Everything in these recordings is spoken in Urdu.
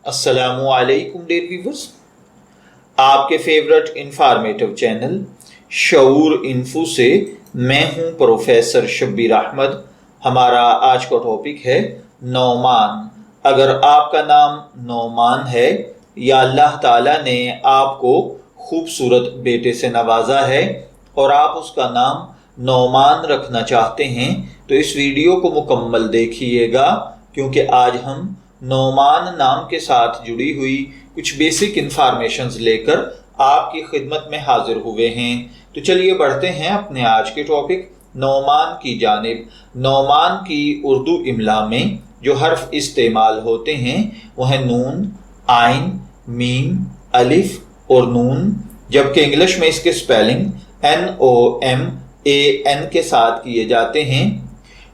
السلام علیکم ڈیئر ویورز، آپ کے فیورٹ انفارمیٹو چینل شعور انفو سے میں ہوں پروفیسر شبیر احمد۔ ہمارا آج کا ٹاپک ہے نعمان۔ اگر آپ کا نام نعمان ہے یا اللہ تعالیٰ نے آپ کو خوبصورت بیٹے سے نوازا ہے اور آپ اس کا نام نعمان رکھنا چاہتے ہیں تو اس ویڈیو کو مکمل دیکھیے گا، کیونکہ آج ہم نعمان نام کے ساتھ جڑی ہوئی کچھ بیسک انفارمیشنز لے کر آپ کی خدمت میں حاضر ہوئے ہیں۔ تو چلیے بڑھتے ہیں اپنے آج کے ٹاپک نعمان کی جانب۔ نعمان کی اردو املا میں جو حرف استعمال ہوتے ہیں وہ ہیں نون، عین، میم، الف اور نون، جبکہ انگلش میں اس کے سپیلنگ NOMAN کے ساتھ کیے جاتے ہیں۔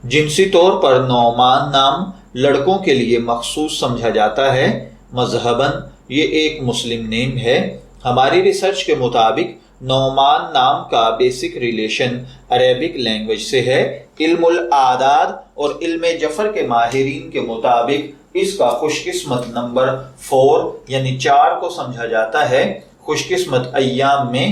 جنسی طور پر نعمان نام لڑکوں کے لیے مخصوص سمجھا جاتا ہے۔ مذہباً یہ ایک مسلم نیم ہے۔ ہماری ریسرچ کے مطابق نعمان نام کا بیسک ریلیشن عربک لینگویج سے ہے۔ علم الاعداد اور علم جفر کے ماہرین کے مطابق اس کا خوش قسمت نمبر 4 یعنی 4 کو سمجھا جاتا ہے۔ خوش قسمت ایام میں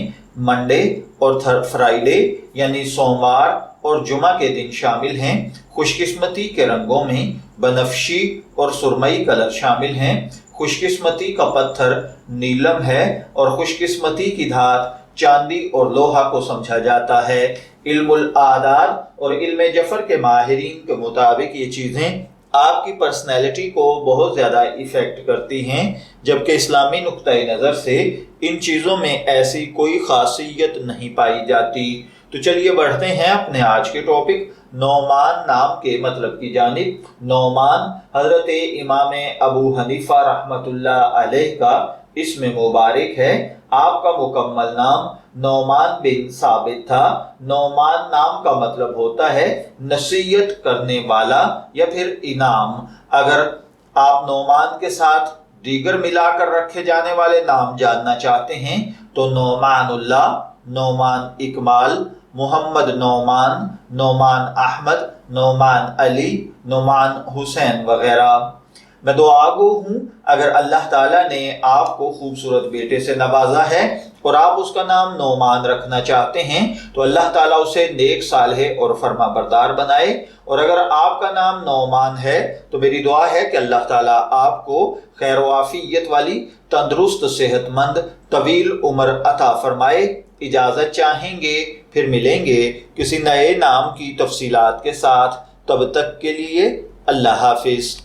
منڈے اور فرائیڈے یعنی سوموار اور جمعہ کے دن شامل ہیں۔ خوش قسمتی کے رنگوں میں بنفشی اور سرمئی کلر شامل ہیں۔ خوش قسمتی کا پتھر نیلم ہے اور خوش قسمتی کی دھات چاندی اور لوہا کو سمجھا جاتا ہے۔ علم الاعداد اور علم جفر کے ماہرین کے مطابق یہ چیزیں آپ کی پرسنالٹی کو بہت زیادہ ایفیکٹ کرتی ہیں، جبکہ اسلامی نقطۂ نظر سے ان چیزوں میں ایسی کوئی خاصیت نہیں پائی جاتی۔ تو چلیے بڑھتے ہیں اپنے آج کے ٹاپک نعمان نام کے مطلب کی جانب۔ نعمان حضرت امام ابو حنیفہ رحمۃ اللہ علیہ کا اسم مبارک ہے۔ آپ کا مکمل نام نعمان بن ثابت تھا۔ نعمان نام کا مطلب ہوتا ہے نصیحت کرنے والا یا پھر انعام۔ اگر آپ نعمان کے ساتھ دیگر ملا کر رکھے جانے والے نام جاننا چاہتے ہیں تو نعمان اللہ، نعمان اکمال، محمد نعمان، نعمان احمد، نعمان علی، نعمان حسین وغیرہ۔ میں دعا گو ہوں اگر اللہ تعالیٰ نے آپ کو خوبصورت بیٹے سے نوازا ہے اور آپ اس کا نام نعمان رکھنا چاہتے ہیں تو اللہ تعالیٰ اسے نیک صالح اور فرما بردار بنائے، اور اگر آپ کا نام نعمان ہے تو میری دعا ہے کہ اللہ تعالیٰ آپ کو خیر و عافیت والی تندرست صحت مند طویل عمر عطا فرمائے۔ اجازت چاہیں گے، پھر ملیں گے کسی نئے نام کی تفصیلات کے ساتھ۔ تب تک کے لیے اللہ حافظ۔